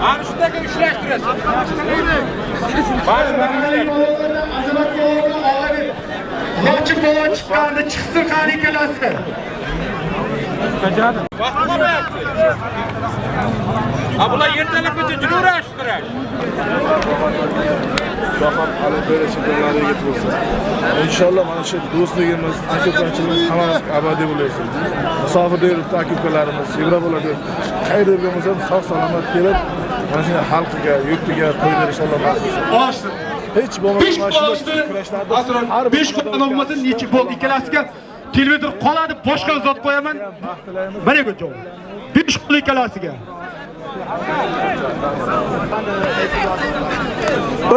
Ana shunday ushlashtirasiz. Lochi polvon chiqqanda chiqsin qani ikkalasi. Vaqtga bo'lyapti. Bular ertalabgacha juraverishdilar. Shoham hali böyle chempionlarga yetib bo'lsin. Inshaalloh mana shu do'stligimiz, aka-ukachiligimiz hammamiz abadiy bo'lsin. Musofirda yuribdi aka-ukalarimiz, Yevropalarda yuribdi. Qayerda bo'lmasa ham sog'-salomat kelib, mana shunday xalqiga, yurtiga to'ylar inshaalloh nasib Oshdi. Hech bo'lmasa mana shunday kurashlarda har 5 kun bo'lmasa necha bo'ldi ikkalasiga televizor qoladi, boshqa zot qo'yaman. Mana bu joy. 5 kun ikkalasiga.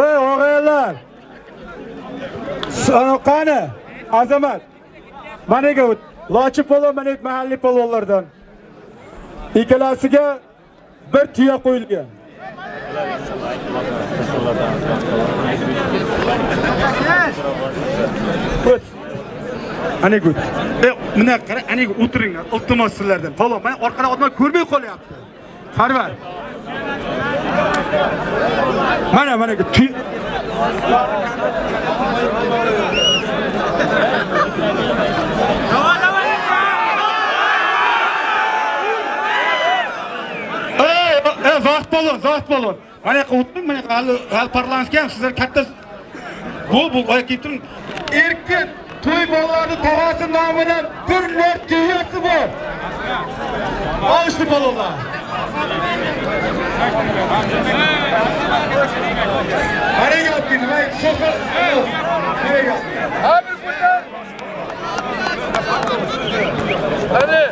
Ey o'g'aylar. Sanoqani Azamat. Managa Lochi polvon, mana mahalliy polvonlardan. Ikkalasiga bir tuya qo'yilgan. Ana gut. Mana qara, ana o'tiringlar, iltimos sizlardan. Polvon, men orqadan odamlar ko'rmay qolyapti. Farvar. Mana tuya. Vaqt polvon. Mana o'tdim, mana hal parlamentga ham sizlar katta bu qo'yib turing. Erkin to'y bolalarning tog'asi nomidan bir nor tuyasi bor. Olishdi polvonlar. Hadi yaptın, ben sokağa. Abi buradan. Hadi.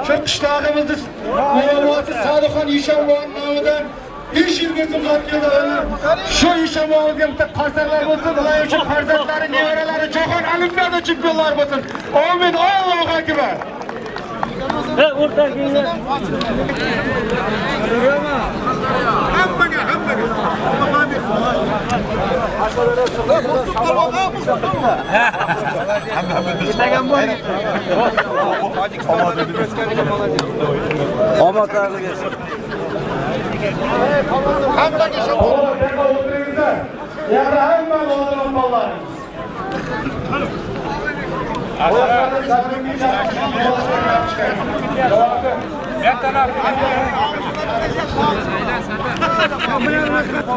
Şu qishlog'imizda muammosi Saduxon Eshonboyev nomidan 500 ming so'm keldi. Shu Eshonboyevga bitta qarsaklar bo'lsin, ular uchun farzandlari, nevaralari jahon olimpiada chempionlari bo'lsin. Amin. Allohu akbar. O'rtaginglar. Hammaga. Omadlarga gelsin. Hammaga shu o'tiringizlar. Yana hamma o'g'il-qizlar.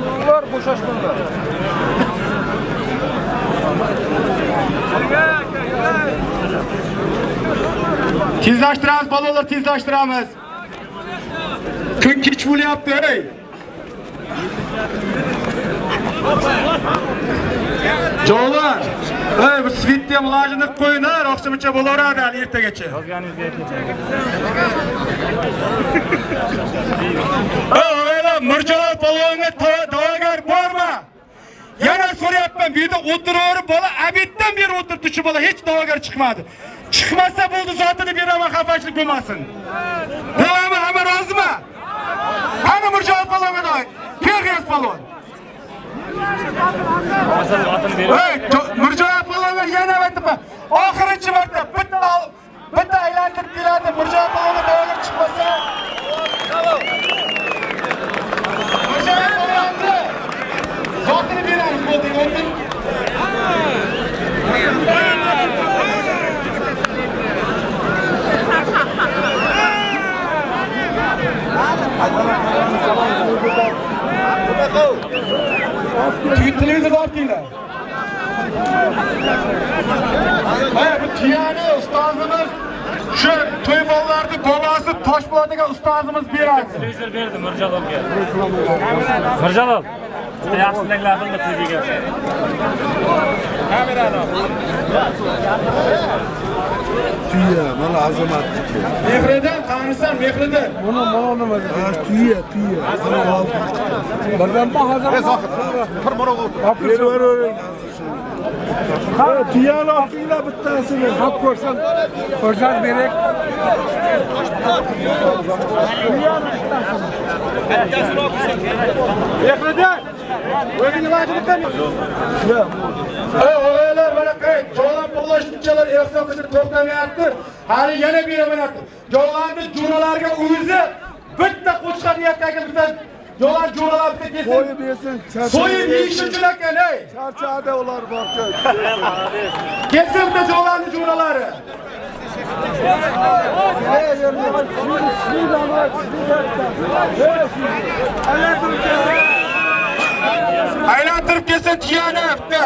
Bunlar boşaştılar. Tezlashtiramiz, bolalar, tezlashtiramiz. Kun kech bo'lyapti, ey. Jo'lar, ey, bu svitga mulojinlik qo'yinglar, oqshomcha bo'laveradi hali ertagacha. Ey, Mirjalol polvonga da'vogar bormi? Yana so'rayapman, bu yerda o'tiraverib bola abiddan beri o'tiribdi, shu bola hech da'vogar chiqmadi. Chiqmasa bo'ldi, zotini beraman, xafachilik bo'lmasin. Bo'lami, hamma rozimi? Qani Mirjalol polvonga do'y. Pergez polvon. Hey, Mirjalol polvon yana aytibman. Oxirgi marta bitta aylantirib keladi. Mirjalol polvonga da'vogar chiqmasa. Mirjalol polvonni zotini beramiz, bo'ldi, o'tin. Televizorda olib kelinglar. Bu tiyani ustozimiz shu to'y bolalarning bobosi Toshpo'lat degan ustozimiz beradi. Televizor berdi Mirjalolga. Mirjalol. Yaxshiliklarni qilib kamerani. Tuya, mana azamat. Mehridan tanısan Mehridan. Mana nima dedi? Tuya. Birdan bak azamat. Ha, tuyani olinglar bittasini. Haq ko'rsan, berek. Mehridan. O'zing vajibdan. O'g'aylar mana qay, jo'lan qo'llashuvchilar ehson qilib to'xtamayapti. Hali yana beramayapti. Jo'lanni jo'ralarga o'zi bitta qo'chqar niyatdagi bitta jo'lan jo'ralar bitta kelsin. So'yib yesin. So'yib yeyish uchun ekan, ey. Charchadi ular borku. Kelsin bitta jo'lanni jo'ralari. Aylantirib kelsin tuyani bitta.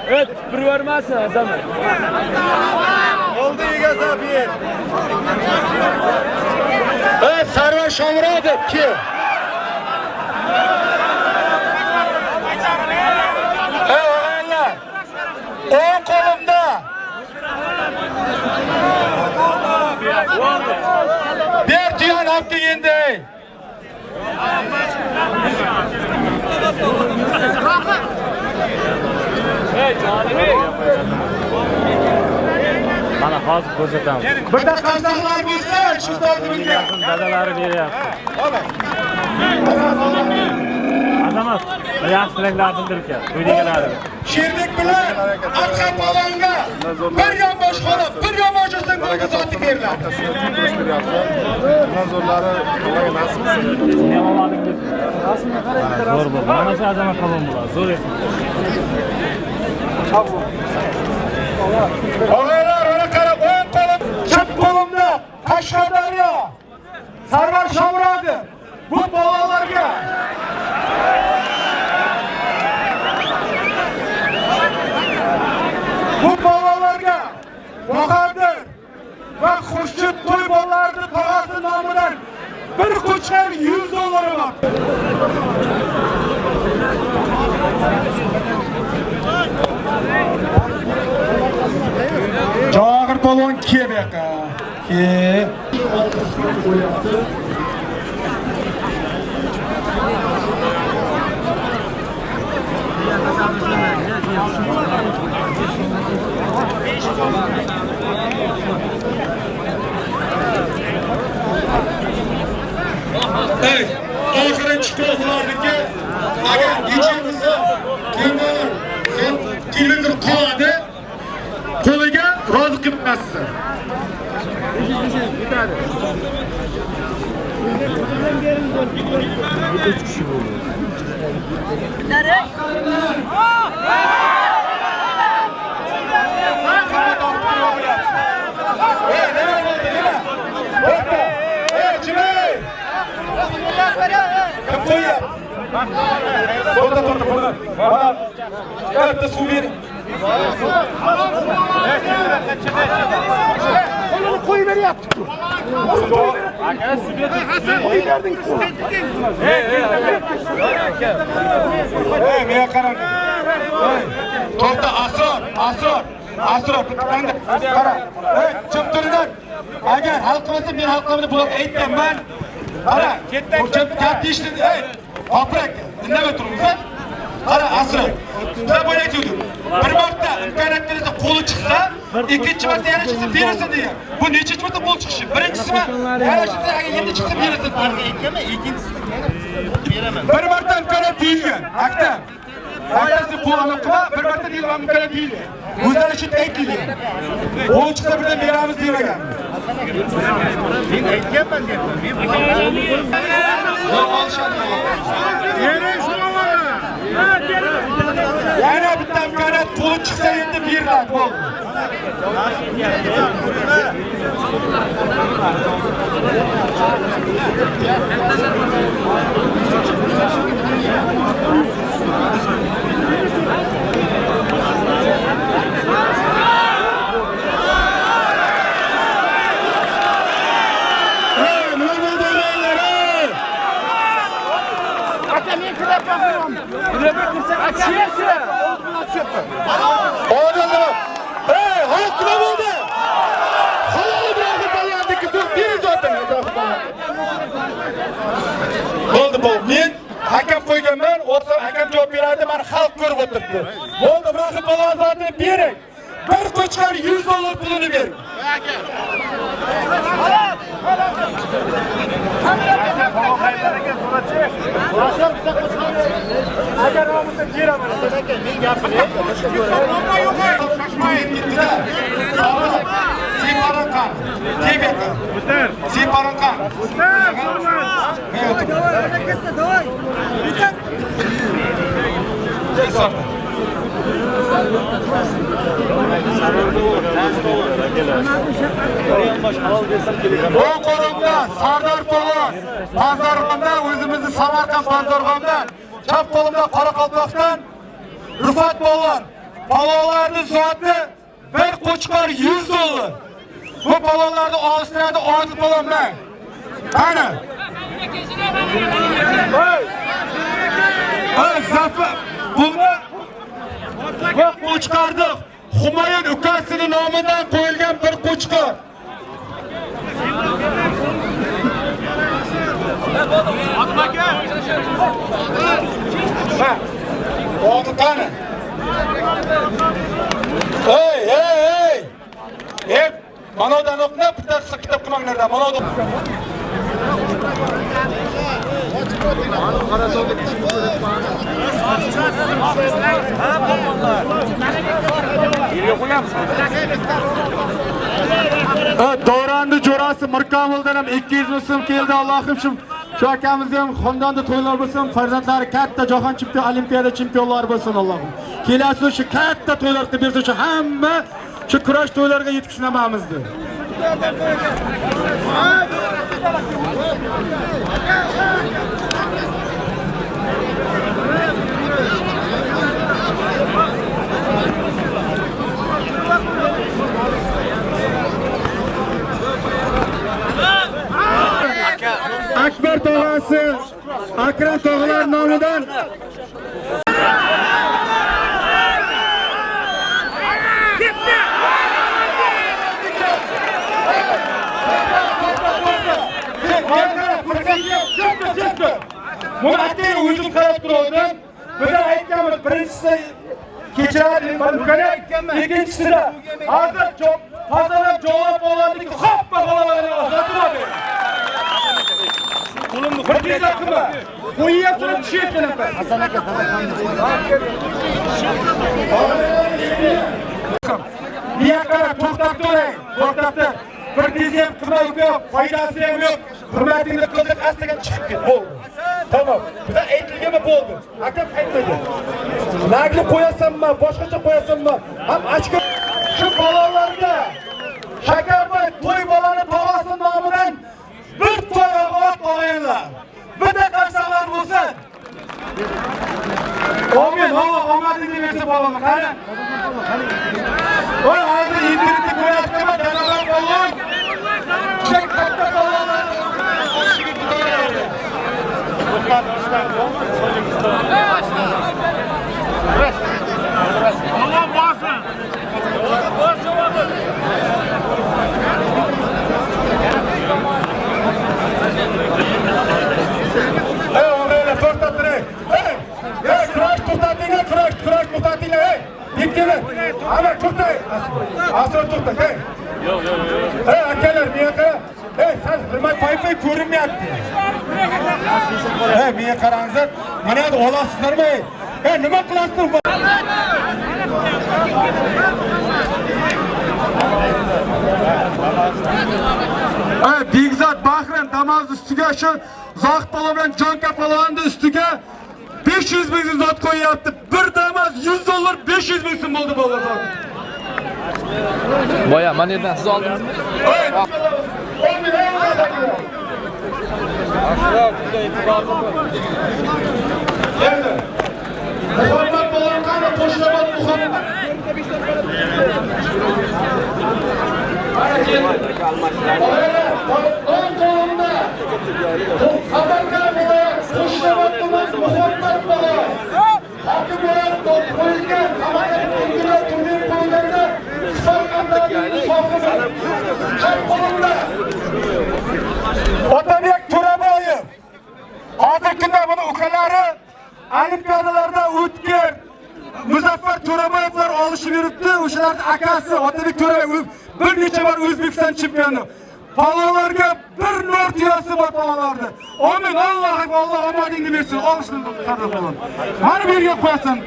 Evet, bir vermezsin Azamat. Oldu Egaz abi. Evet, Sarvar Şamradov ki. Evet, oğlanlar. 10 kolumda. Bir tüyan hakkı yendi. Bana hozir ko'rsatamiz. Bitta qarsaqlar bo'lsa, shu tozimizga. Dadalari beryapti. Azamat, yaxshiliklar bildirgan. Uydagilarga. Sherdek bilan Arqam polonga bir yonbosh qolib, bir yonbosh o'zing o'zoti beriladi. Nazorlari ularga nasib etsin. Ne olmadingiz? Zo'r bo'ldi. Mana shu Azamat polon bo'ladi. Zo'r ekan. Oğaylar ona qarab 10 qo'lim, chap qo'limda Qashqadaryo. Sarvar Shomurodov bu polonlarga Bahadır ve Xurshid To'ybollarning tog'asi nomidan bir qo'chqar $100 var. Jahir polvon kebeka. Ke. Ey, oxirgi qo'llarniki agar yechilmasa, kimdir televizor qoladi, qo'liga rozi qilmasizlar. Evet, su verin. Kolunu koyuveri yaptık. Koyu verdin ki. Hey, meye karan. Topta asır. Ben de kara. Hey, çıptırıdan. Eğer halkımızı bir halkımızı bulup eğittim ben. Kara, bu çıptı işte. Hey, toprak. Dinleme durumuzda. Kara, asır. Size böyle diyordum. Bir marta imkaniyetlerinize kolu çıksa, ikinci marta yana çıksa verirsin diye. Bu nechinchi marta kol çıkışı? Birincisi mi? Yana çıksa, yendi çıksa verirsin. Bir marta imkaniyet deyilgan. Akta. Aktasi kullanıp kıma, bir marta deyilgan imkaniyet deyilgan. O'zlari shunday aytilgan. Kol çıksa birden beramiz demegan. Men aytganman deb. Yana bitta imkoniyat qo'li chiqsa endi beriladi. Bo'ldi. mana xalq ko'rib o'tiribdi. Bo'ldi, Rahim polvon zotini bering. Bir qo'chqar 100 dollar pulini bering. Agar olmasa beraman. Men gapini Siparonkan. Tebeka. Siparonkan. Bu qo'rqda Sardor polvon Pazarg'onda o'zimizni Samarqand Pazarg'onda chap qo'limda Qoraqalpoqdan Rufat polvon polvonlarning zoti bir qo'chqor 100 dollar. Bu polvonlarni olishtiradi Odil polvon men. Qani? Zafar buni bu qo'chqorni Humayun ukasining nomidan qo'yilgan bir qo'chqor. Oldu qani? Ey! Manodan o'qna, bittasi kitob qilmanglar, manodan. Davronning jo'rasi Mirkomildan ham 200 ming so'm keldi. Allohim shu akamizni ham xonadonda to'ylar bo'lsin, farzandlari katta jahon chempion, olimpiada chempionlari bo'lsin Allohim. Kelasi shu katta to'ylar qilib bersa, shu hamma shu kurash to'ylariga yetkazamamizdi. Akbar tog'asi, Akram tog'alar nomidan Buni atay o'zim qarab turdim. Biz aytganmiz, birinchisi kechiradi, mana ikkinchisida hozir hozirlar javob oldik, hoppa bolalarni ozatib qo'limni qo'yib qilma. Qo'yib turib tushyapti nafas. Hasan aka, Niyaqara to'xtab turing, to'xtabdi. Bir tez ham qilmay yo'q, foydasi ham yo'q. Hurmatingni qildik, astaga chiqib ket. Bo'ldi. Tamam. Biz aytilganmi bo'ldi. Akam aytmadi. Nagli qo'yasanmi, boshqacha qo'yasanmi? Ham ochko shu bolalarga Shakarboy to'y bolani tog'asi nomidan bir to'y obod qo'yinglar. Bitta qarsalar bo'lsin. Amin, omadingni bersa bolamni qani. Voy, hozir internetda ko'ryapman, dalalar polvon. Chek katta polvonlar. Allah basın. Öyle to'xtattiring. Kurash to'xtatinglar, kurash to'xtatinglar. Bittimi? Ana to'xtang. Asr to'xtat. Yo'q. Akalar, menga qara. Sen hurmat paypay ko'rinmayapti. Menga qarangizlar. Mana endi olasizlarmi? Nima qilasizlar? Begzod Bahram Damoz ustiga shu Zohid polvon bilan Jonka polvonning ustiga 500 ming zot qo'yapti. Bir Damoz 100 dollar 500 ming so'm bo'ldi bolalar. Boya, mana yerdan siz oldingizmi? Ashraf, bunga e'tiborli bo'l. Muhammad polvon qani qo'shlamat Muhammad. Otabek To'raboyev hozirgi kunda buni ukalari olimpiadalarda o'tgan Muzaffar To'raboyevlar olishib yuribdi. O'shalarning akasi Otabek To'raboyev bir necha bor O'zbekiston chempioni. Palonlarga bir nur tiyasi bor palonlarda. Amin. Alloh omadingni bersin. Olishni qadr qilin. Mana bu yerga qo'yasan.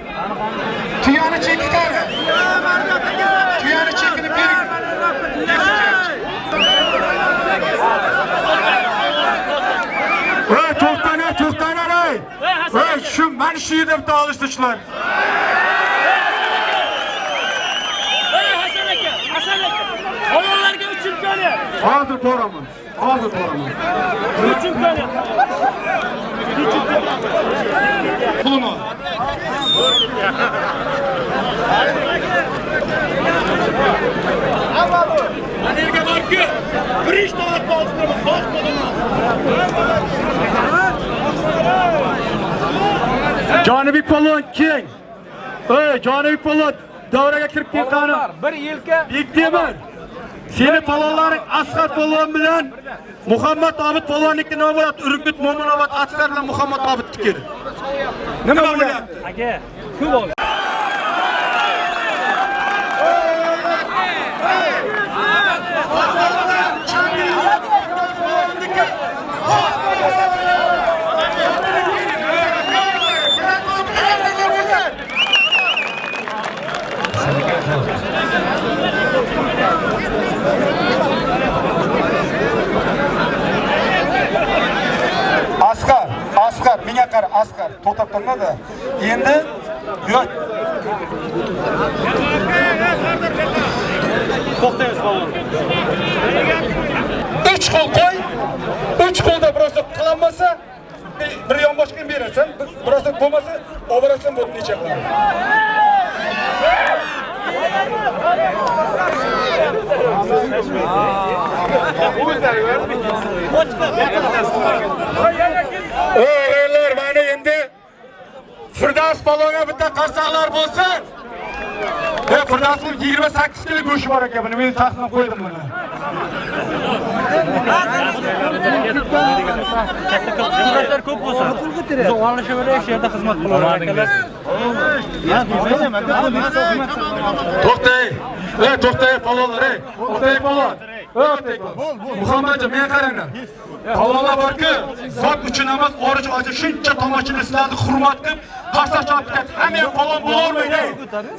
Tuyani cheki qara. Tuyani chekini bering. Voy to'xtanglar ey. Voy shu mana shu yerda bitta olishdilar. Oyoqlarga 3 chempioni. Hozir to'raman. Üç chempioni. Pulini ol. Anerga borku. Bir ish to'g'ri olishtirma, xos bo'laman. Jonibek polvon keng. Ey, Jonibek polvon davraga kirib ketqani. Bir yilga Bektemir. Seni palonlaring Asqar polvon bilan Muhammad Obid polvonniki nima bo'ladi? Urgut Mo'minobod Asqar bilan Muhammad Obidniki. Nima bo'lyapti? aka, ko'p ol. Asqar, menga qara, Asqar, to'xtab turmadi. Endi yo'q. To'xtaymiz polvon. 3 qo'l qo'y. 3 qo'lda biroz qilinmasa, bir yonboshga berasan, biroz bo'lmasa, oberasan bo'lib necha qiladi. O'g'illar, mana endi Firdavs polvonga bitta qarsaqlar bo'lsa, Firdavsning 28 kilo go'shi bor ekan, buni men taxmin qo'ydim buni. Jumlalar ko'p bo'lsa, biz olishaverib shu yerda xizmat qilamiz akalar. To'xtay polvonlar, to'xtay polvon. Muhammadjon, menga qaranglar. Polvonlar borki, zot uchun emas, orij ochi shuncha tomoshabinlarni hurmat qilib, qarsaq chopib ketdi. Hamma polvon bo'lolmaydi.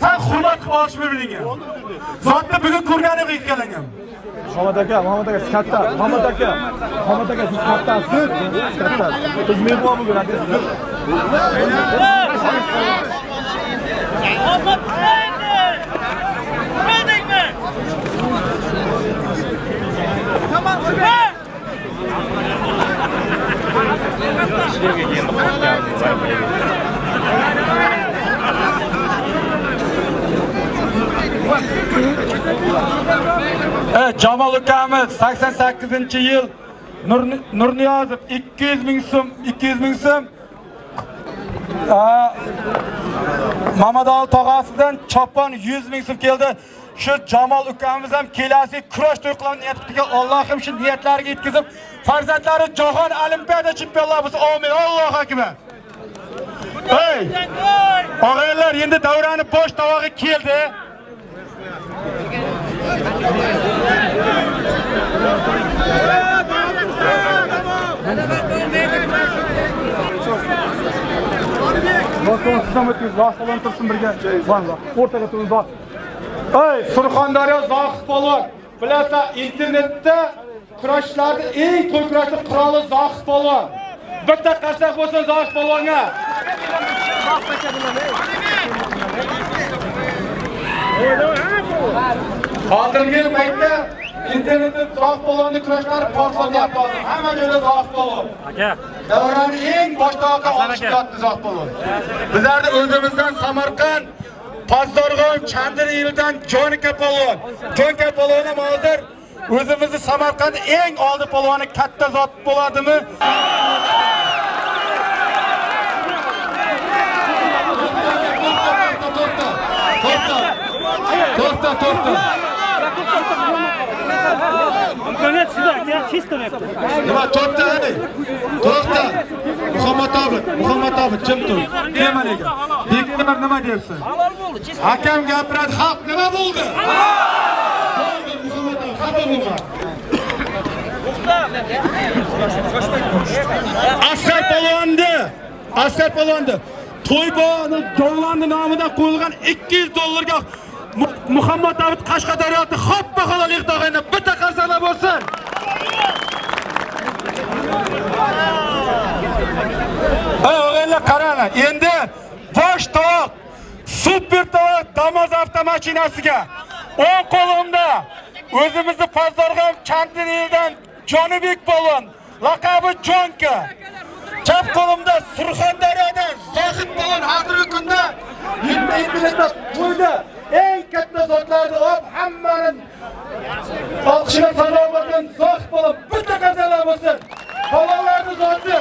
Sen hurmat qilib olishni bilmaysan. Zotni bugun ko'rganing ikkalangan. Muhammad aka, siz katta. Muhammad aka, siz kattasiz. Katta. Biz mehmon bugun aka siz. Jamol ukamiz 88-yil Nurniyozov 200 ming so'm. Mamadol tog'asidan chopon 100 ming so'm keldi. Shu Jamol ukamiz ham kelasi kurash to'y qilgan niyat qilgan. Allohim shu niyatlariga yetkazib, farzandlari jahon olimpiada chempionlari bo'lsin. Amin. Allohu akbar. Ey! Og'aylar, endi davrani bosh tavog'i keldi. Ey, Surxondaryo Zohid polvon. Bilasizlar, internetda kurashlarda eng to'y kurashning qiroli Zohid polvon. Bitta qarsaq bo'lsin Zohid polvonga. Hozirgi paytda internetda Zohid polvonning kurashlari portlatyapti. Hamma joyda Zohid polvon. Aka, davraning eng boshdoqi olishdi Zohid polvon. Bizlarni o'zimizdan Samarqand, Pazdarg'on, Chandiriyildan Jonika polvon. Jonika polvon ham hozir o'zimizni Samarqand eng oldi polvoni katta zot bo'ladimi? To'xta. İmkoniyat sizda aka, chisto yapti. Nima to'xta, ey. To'xta. Muhammad Obid, jim tur. Kemaniga. Beklar nima deyapsan? Hakam gapiradi, haq nima bo'ldi? Muhammad Obid, xato bo'lma. Askar polvonni To'yboni Jovlonni nomidan qo'yilgan $200 Muhammad Obid Qashqadaryoda xoppa halol iqtog'ini bitta qarsala bo'lsin. O'g'aylar qaranglar, endi bosh tovoq, super tovoq Damas avtomashinasiga 10 qo'limda o'zimizni Pazdorg'am Kantiridan Jonibek polvon, laqabi Jonka. Chap qo'limda Surxondaryodan Zohid polvon hozirgi kunda internetda to'yda eng katta zotlarni olib hammaning olqishlar salomatdan Zohid polvon bitta qarsala bo'lsin. Polvonlarning zoti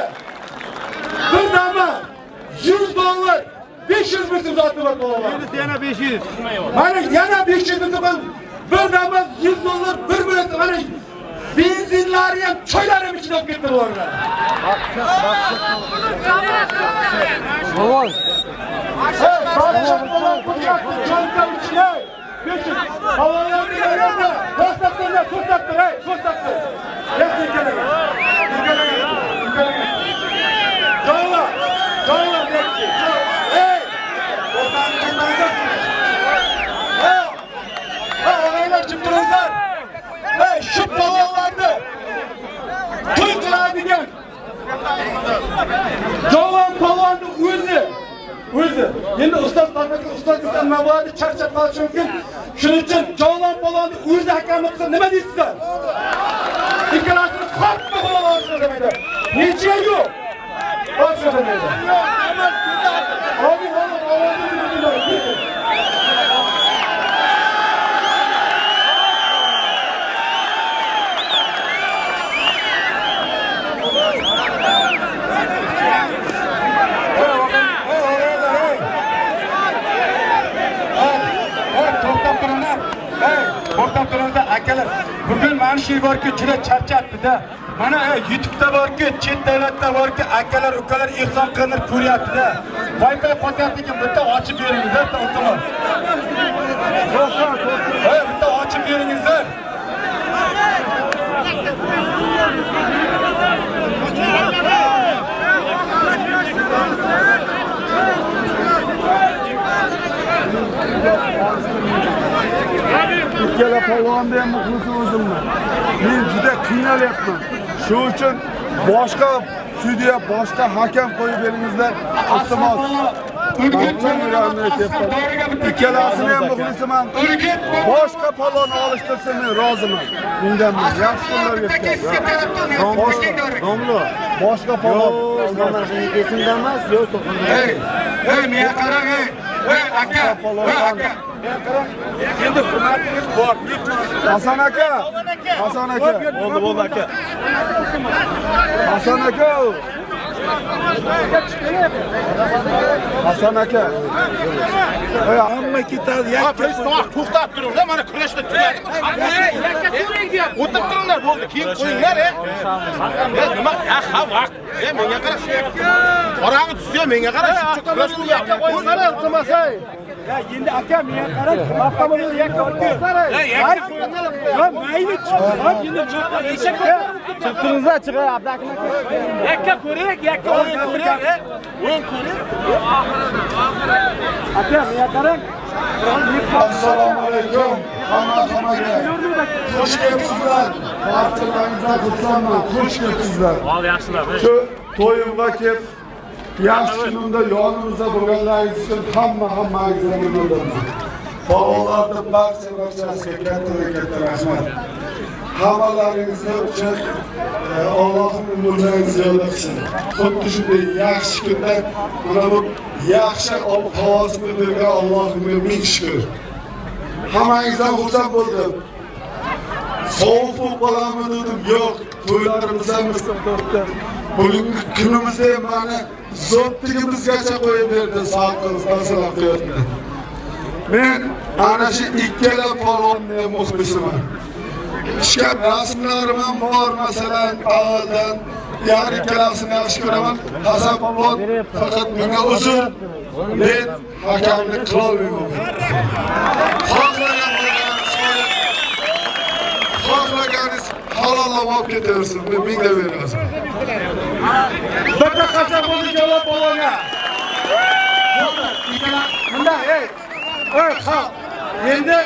bir nima $100 500 ming zoti bor polvon. Endi yana 500. Mana yana 500 ming bir nima $100 1 million mana benzinlari ham choylarim ichida olib ketdi ular. Polvon. Şu polvonlarni to'y qiladigan Jovon polvonni o'zi. Endi ustoz nima bo'ladi, charchab qolishi mumkin. Shuning uchun Jovon polvonni o'zi hakamlik qilsa nima deysizlar? Ikkalasini qattiq qo'l olishni demaydi. Necha yo'q? Olishni demaydi. Abi, to'xtab turinglar akalar. Bugun mana shu borki juda charchatdi-da. Mana YouTube'da borki, chet davlatda borki akalar, ukalar ehson qilinib ko'ryapti-da. Wi-Fi qo'tyapti ekan, bitta ochib beringizlar, iltimos. Bitta ochib beringizlar. Ikkala polvonda ham muxlis o'zimman. Men juda qiynalyapman. Shu uchun boshqa sudya, boshqa hakam qo'yib beringizlar. Iltimos. Ikkalasini ham muxlisiman. Boshqa polvon olishtirsa men roziman. Mendanman. Yaxshi kunlarga chiqadi. Domlo, boshqa polvon. Mana shunga kesimdan emas, yo'q so'qindan. Men qarang, aka. Endi hurmatingiz bor. Hasan aka. Bo'ldi aka. Hasan aka. Hasan aka. Hamma ketadi. To'xtab turinglar, mana kurashda turadi. Yakka turing deyapti. O'tib turinglar, bo'ldi. Keyin qo'yinglar, Nima? Vaqt. Menga qara. Qorang'i tushsa menga qara. Kurash qilyapti. Qo'yinglar, iltimos. Ya endi aka menga qarab, avtomobilni yakka qo'yinglar. Ya mayli chiqib, endi eshak Chiqtingizlar, chiqay Abdakni aka. Yakka ko'rak, yakka o'ynadik. O'yin ko'rak. aka menga qarang. Assalomu alaykum. Hammaga. Xush kelibsizlar. Barchalaringizga xursandman. Xush kelibsizlar. Yaxshilar. Shu to'yimga kelib yaxshi kunimda yonimizda bo'lganlaringiz uchun hammangizga minnatdorman. Polvonlarni barchasiga katta rahmat. Hammalaringizni uchun Allohim umringizni ziyoda qilsin. Xuddi shunday yaxshi kunda mana bu yaxshi ob-havosini bergan Allohimga ming shukr. Hammangizdan xursand bo'ldim. Sovuq bo'lib qoladimi dedim, yo'q, to'ylarimiz ham istiqbolda. Bugungi kunimizda mana zotligimizgacha qo'yib berdi, sog'liqni qo'yibdi. Men ana shu ikkala polvonni muxlisiman. Çıkan rasmlarım var mesela ağıldan. Yani ikkalasini yaxshi ko'raman. Hasan Polvon faqat menga uzr. Men hakamlik qilolmayman. Xohlaganingiz halollab olib ketaversin. Men mingda beraman. Bitta qasam bo'ldi javob polvonga. Bunda ey xalq. Endi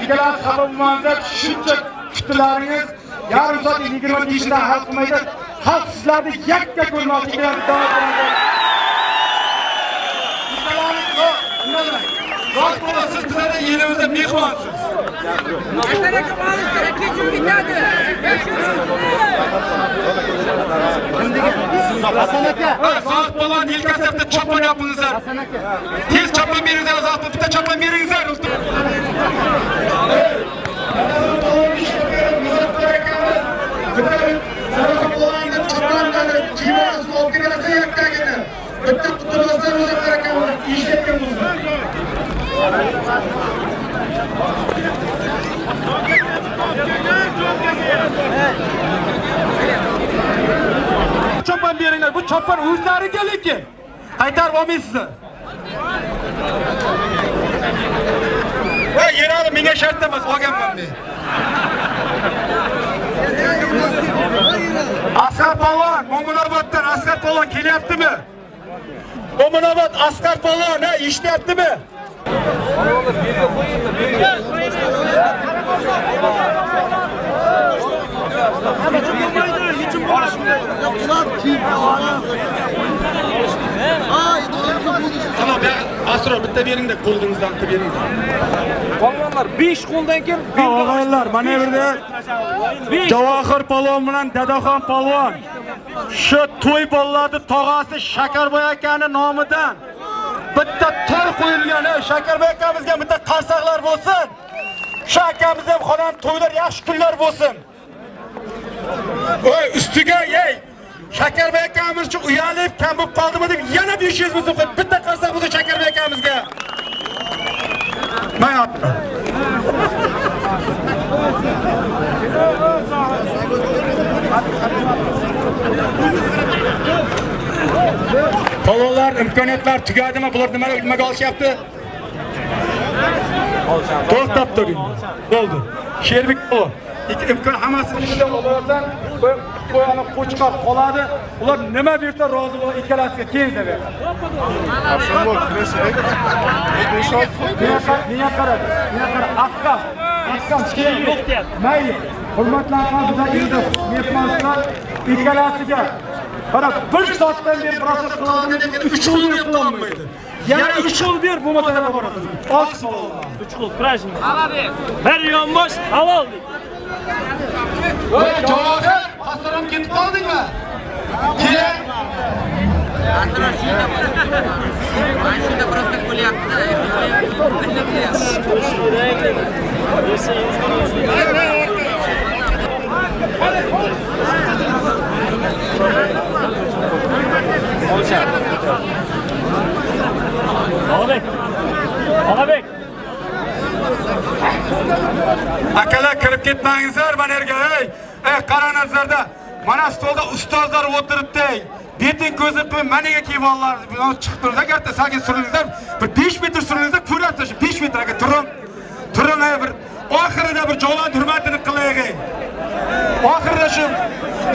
ikkalasi xafa bo'lmanglar, shuncha kutlaringiz yarim soat 20 daqiqada hal qilmaydi. Xalq sizlarni yakka ko'rmoqchi bilan davom etadi. Zo'r bo'lasiz, bizlar yerimizda mehmonsiz. Hasan aka. Zo'r bo'lgan yelkasida chopon yopingizlar. Tez chopon beringizlar, zo'r bitta chopon beringizlar. Chopon beringlar. Bu chopon o'zlariga lekin qaytarib olmaysizlar. Voy, yerali menga shart emas, olganman men. Asqar Polvon, Mo'minoboddan Asqar Polvon kelyaptimi? Mo'minobod Asqar Polvon, eshityaptimi? Asro bitta beringda, qo'lingizdan bitta beringda. Polvonlar 5 qo'ldan keyin Og'aylar, mana bu yerda Javohir Polvon bilan Dadaxon Polvon shu to'y bolalarning tog'asi Shakarboy akaning nomidan bitta to'y qo'yilgan. Shakarboy akamizga bitta qarsaqlar bo'lsin. Shu akamiz ham xonam to'ylar yaxshi kunlar bo'lsin. Voy, ustiga ey Shakarboy akamiz uchun uyalib kam bo'lib qoldimi deb yana 500 ming so'm qo'yib bitta qarsaq bo'ldi Shakarboy akamizga. Mayapti. Polvonlar imkoniyatlar tugadimi? Bular nimaga olishyapti? To'xtab turing. Bo'ldi. Sherbek o. İmkon hammasini ishda olarsan, qo'yani qo'chqar qoladi. Ular nima bersa rozi bo'ladi, ikkalasiga keyin beradi. Absolut, kerak. Menga qarab, Akkam keyin yo'q deyapti. Mayli. Hurmatlangan bizlar yerda mehmonlar ikkalasiga qarab 1 soatdan beri proses qiladi, 3 yil qilolmaydi. Yana 3 yil ber bo'lmasa nima bo'ladi? Oq savol. 3 qo'l kurashing. Bir yonbosh halol. Voy, Javohir, pastoram ketib qoldingmi? Kerak. Mashina просто qo'lyapti. Og'abek. Akalar kirib ketmangizlar mana yerga. Ey, qara nazarda. Mana stolda ustozlar o'tiribdi. Beting ko'zi qilib maniga kiyvollar chiqib tursa, garda sakin suringizlar. Bir 5 metr suringizlar, ko'ryapsiz, 5 metr aka turing. Turing bir oxirida bir javob hurmatini qilaylik. Oxirida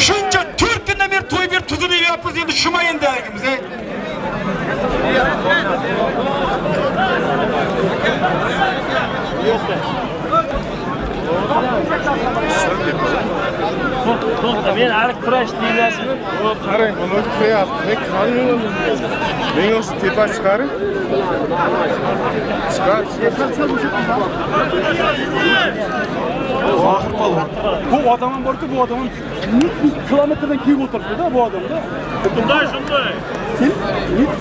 shuncha 4 kundan beri to'y ber tuzini yeyapmiz, endi shumayin deymiz. To'xta, men hali kurash deylasizmi? Qarang, buni qilyapti. Men qaniyman. Menga o'sha tepa chiqaring. Chiqar. Zohir Polvon. Bu odam ham borku, bu odam kilometrdan keyin o'tiribdi-da bu odamda. Shunday. Sen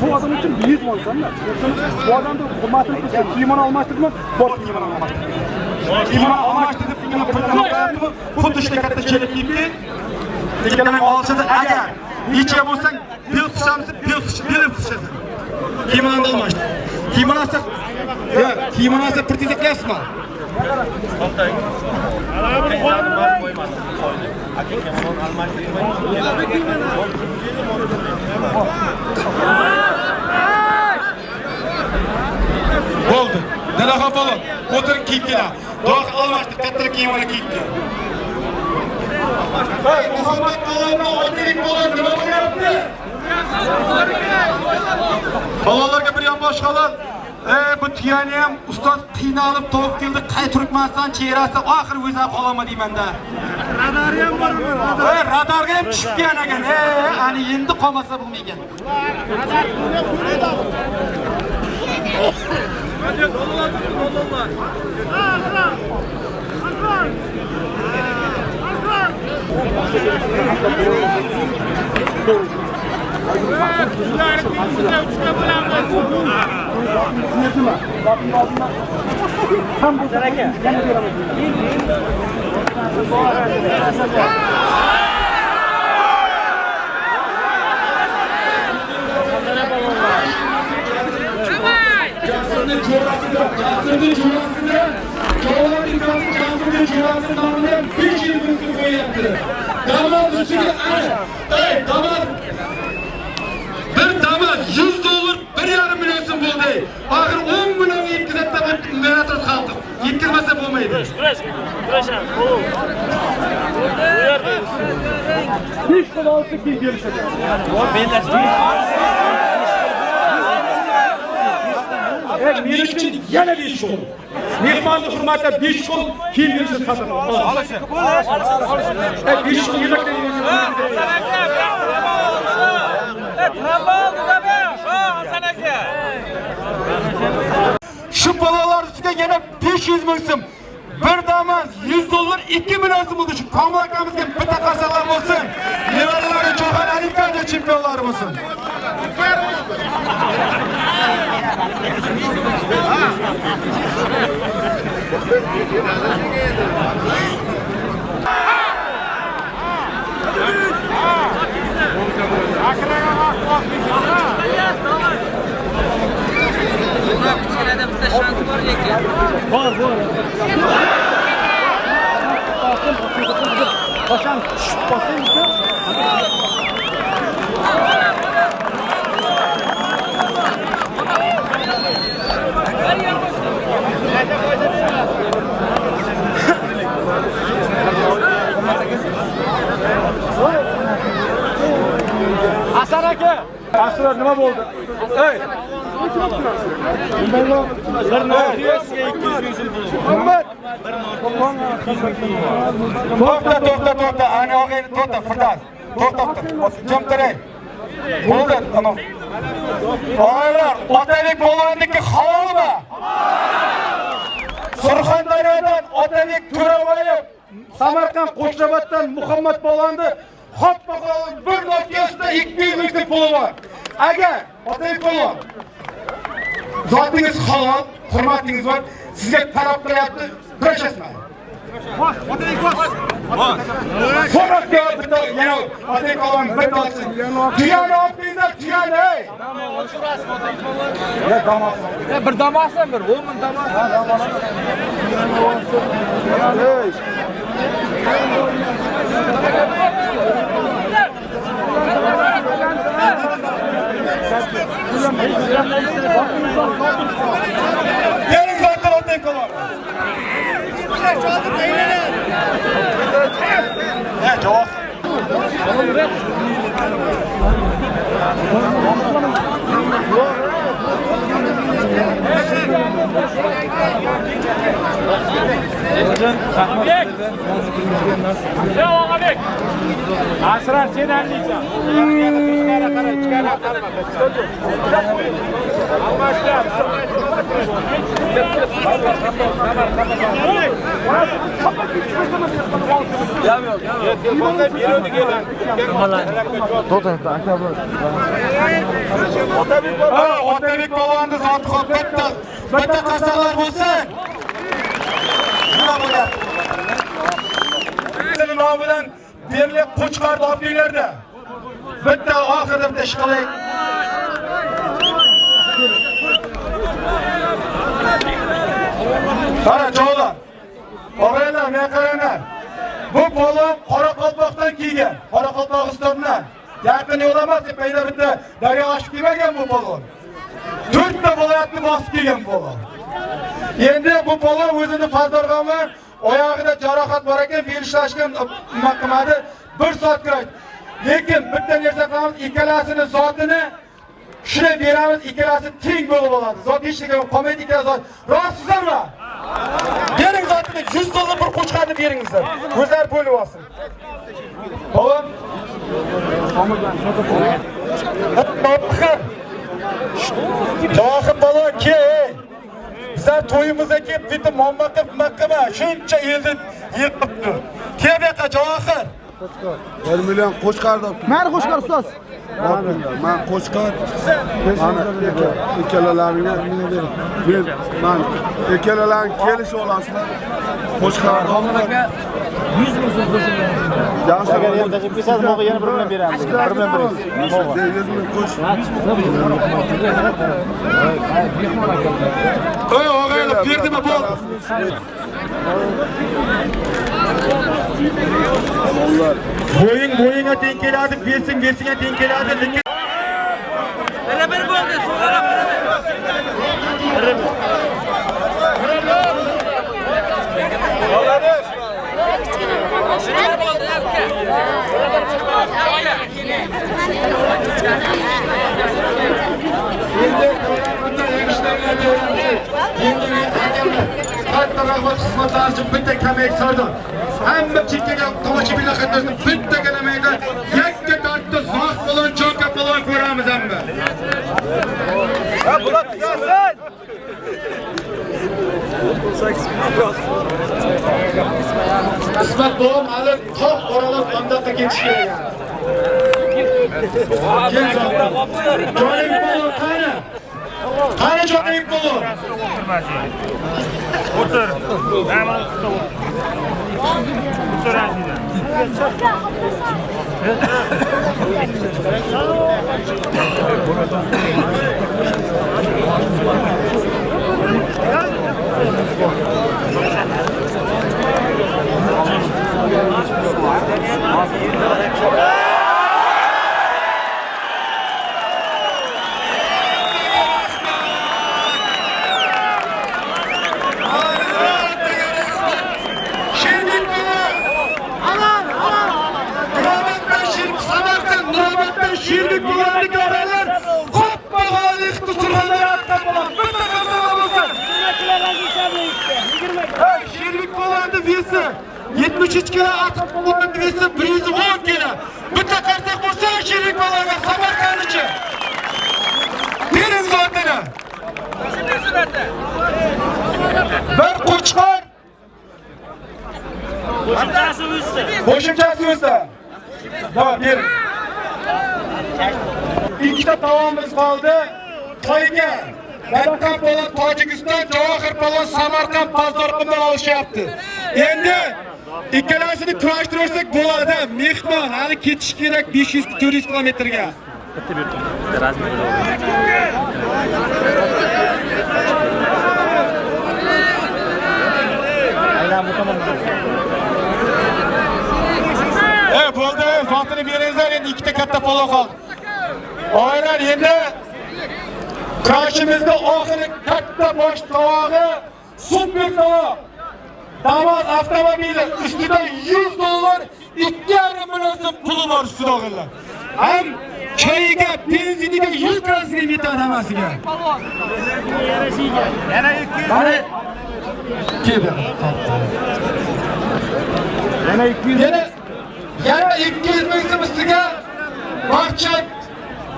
bu odam uchun mezbonsan-da. Bu odamni hurmatini qilsa, kiyimini olmasdingmi? Bosh kiyimini olmasding. Kiyimini olmasding, kiyimini qo'yganmi? Xuddi shu katta chelak kiyibdi. Ikkalaring olsangiz agar necha bo'lsang, bil tushamiz, bil tushasiz. Kiyimini olmasding. Kiyimini olsa, yo'q, kiyimini olsa protez qilyapsizmi? Bo'ldi. Dalaxa falan. O'tirib kiyib kelar. Do'q almashdi, katta kiyimini kiyibdi. Hey, Muhammad Palonga otalik bo'ldi, nima bo'lyapti? Palonlarga bir ham boshqalar. Bu tuyani ham ustoz qiynalib to'g'ri keldi, qaytirmasdan chehrasi oxir o'zi qolama deyman-da. Radar ham bormi? Radarga ham chiqqan ekan. Ani endi qolmasa bo'lmaygan. Radar ko'radi. $1 $100 $1,5 milyon so'm bo'ldi. Axir 10 million yetkazatda mehnat xalqim. Yetkazmasa bo'lmaydi. Besh qo'l olsa keyin berishadi. Men uchun yana 5 qo'l. Mehmonni hurmatlab 5 qo'l keyin berishadi sotib. Olishing. 5 qo'l yemak Şu balalar üstüne gene 500 ming so'm. Bir damas $100 2 milyon so'm bo'ldi. Shu komlakamizga bitta qasalar bo'lsin. Nevaralari Jahon Olimpiada chempionlari bo'lsin. Kichkinada bitta shans bor lekin. Bor. Qachon tushib qolsa Hasan aka, asrlar nima bo'ldi? Ey. Bir notiga 200 ming so'm pul. Muhammad. To'xta. Ani og'ayni to'xta, Firdavs. To'xta. Jim turing. Bo'ldi, tamom. Oylar, Otabek Polvonniki halolmi? Surxondaryodan Otabek To'raboyev, Samarqand Qo'shrabotdan Muhammad Polvonni Hoppa bir notkasida 200 ming so'm puli bor. Agar Otabek Polvon zotingiz halol, hurmatingiz bor, sizga talab qilyapti, kurashasizmi? Otabek Polvon. So'rabga bitta yana Otabek Polvon bitta olsin. Tuyani oltinglar, tuyani. Ya damas. bir damasdan bir 10 ming damas. Yerin zaten Otabek Polvon. Ne cevap? Asrar sen anlaysan. Otabek Polvonni zoti qilib bitta qasalar bo'lsin. Nima bo'lyapti? Sizning nom bilan berilib qo'chqarni olib kelinglar-da. Bitta oxirida bitta ish qiling. Qara, cho'g'lar. Mana qaranglar. Bu polvon Qoraqalpoqdan kelgan. Qoraqalpog'istondan. Yaqin yo'l emas, payda bitta daryo oshib kelmagan bu polvon. 4 ta viloyatni bosib kelgan polvon. Endi bu polvon o'zini Fazdorg'ami oyog'ida jarohat bor ekan, belishlashgan nima qilmadi, 1 soat kurashdi. Lekin bitta narsa qilamiz, ikkalasini zotini shuna beramiz, ikkalasi teng bo'lib oladi. Zot hech narsa qolmaydi, ikkala zot. Rostsizlarmi? Bering zotini 100 dollar bir qo'chqarni beringizlar. O'zlari bo'lib olsin. Polvon Javohir polvon kel. Bizlar to'yimizga kelib bitta muammo qilib maqama, shuncha yildan yilibdi. Kel bu yoqqa Javohir. 1 million qo'chqardi. Meni qo'shqar ustoz. Men qo'chqar. Mana ikkalalaringga men ikkalalaring kelishib olasizlar. Qo'chqar aka 100 ming so'm qo'shing. Agar endi deb kelsangiz, mo'g'a yana 1 million beramiz. 1 million beramiz. 100 ming qo'sh. Qo'y o'g'aylar, berdimi bo'ldi. Bo'yinga teng keladi, bersingga teng keladi. Mana bir bo'ldi, so'rab. Katta rahmat xizmatlar uchun bitta kamak soldi. Hamma chekkaga tomoshabinlar qatnashdi. Bitta kalamayda yakka tortda zoq bilan cho'ka bilan ko'ramiz hamma. Ha, bular tugasin. Ismat bo'm hali qoq oralab andoqqa ketish kerak. Joyim bo'ldi, qani? Qani joyim bo'ldi? O'tir. Mana stol. O'tir azizlar. Şirlik bulandı görenler, hoppa galik tuturlanlar attan bulan. Bitta kazanlar olsun. Şirlik bulandı vesi. 73 kilo atıp bulandı vesi, 110 kilo. Bitta karsak olsa şirlik bulandı, Samarkand için. Benim zatına. Ben Qo'chqor. Qo'shimchasi o'zda. Davom bering. İkkita tavuğumuz kaldı. Toyga Battan polon Tojikiston, Javohir polon Samarqand Fazdorqindan olishyapti. Endi ikkalasini kurashtirsak bo'ladi. Mehmon hali ketish kerak 500-400 kilometrga. Bo'ldi, zotini beringizlar, endi ikkita katta polon qoldi. Oylar endi kurashimizda oxiri katta bosh tovog'i, super tovoq. Damas avtomobili ustida 100 dollar, 2,5 million so'm puli bor ustida o'g'illar. Ham chayiga, benziniga, yukasiga yetadi hammasiga. Yana 200. Yana 200. Yana 200 ming so'm ustiga barcha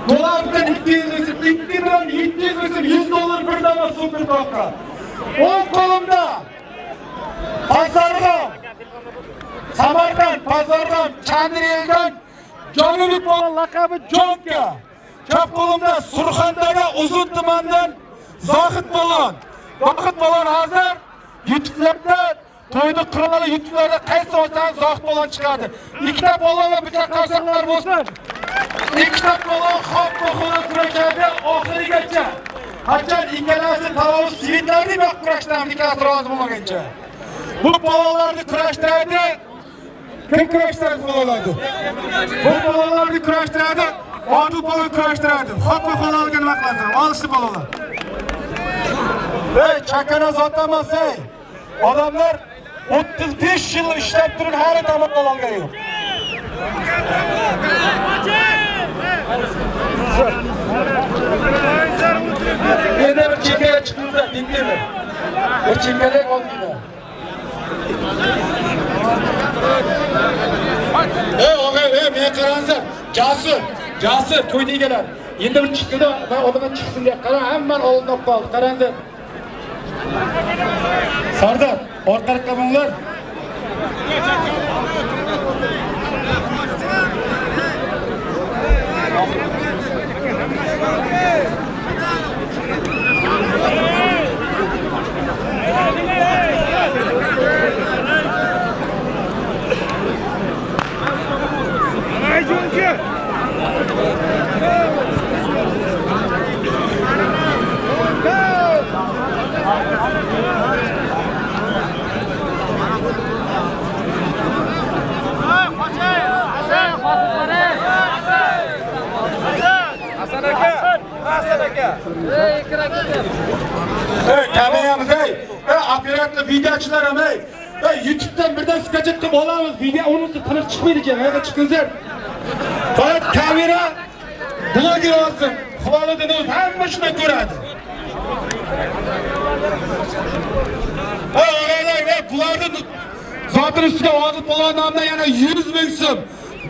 dolardan 200 ming so'm, 2 million 700 ming so'm, 100 dollar bir dama super tovoqqa. O'ng qo'limda Fazdorqin, Samarqand, Fazdorqin, Chandriyeldan Janubiy polon laqabi Jonka. Chap qo'limda Surxondaryo Uzun tumandan Zohid polon. Zohid polon hozir YouTube'larda to'yda qirollar YouTube'larda qaysi olsan Zohid polon chiqadi. Ikkita polon va bitta qarsaqlar bo'lsin. Ikkita polon xo'p qo'qola kurashadi oxirigacha. Qachon ikkalasi tarovuz svitlarni yo'q kurashdan ikkalasi rozi bo'lmaguncha. Bu balonlarni kurashtiradi. Kim kurashtiradi balonlarni? Bu balonlarni kurashtiradi. Odil balon kurashtiradi. Hoppa balonga nima qilasan? Olishdi balonlar. Ey, chakana zotamas ey. Odamlar 35 yil ishlab turib hali tamom balonga yo'q. Endi bir chekkaga chiqinglar, dengdimi? Bir chekkaga oldinglar. Og'ay, men qaranglar. Jasur, to'yda egalar. Endi bir chiqdi va odamlar chiqsin deb qara, hamma oldinib qoldi. Qaranglar. Sardor, orqaga qolinglar. Kameramiz ey, operator videochilar ham ey. YouTube'dan birdan sketch qilib olamiz. Video unisi tiniq chiqmaydi ekan. Hayga chiqinglar. Faqat kamera bloger olsin. Xolodini o'z hamma shuni ko'radi. Bularni zotini ustiga hozir polon nomidan yana 100 ming so'm.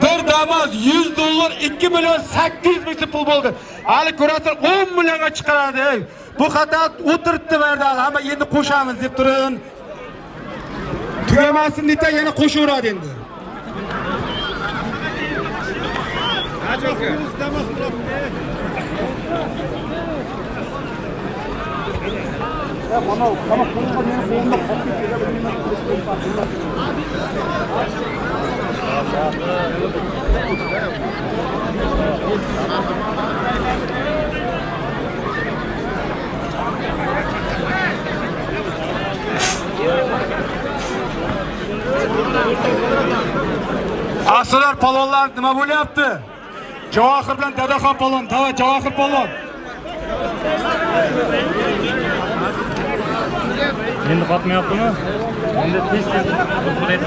Bir damas $100, 2 million 800 ming pul bo'ldi. Hali ko'rasizlar 10 millionga chiqaradi ey. Bu xato o'tiribdi bu yerda. Hamma endi qo'shamiz deb turin. Tugamasin desa yana qo'shaveradi endi. Asırlar palonlar nima bo'lyapti? Javohir bilan Dadaxon palon, tava Javohir palon. Endi qotmayaptimi? Endi tez-tez qurib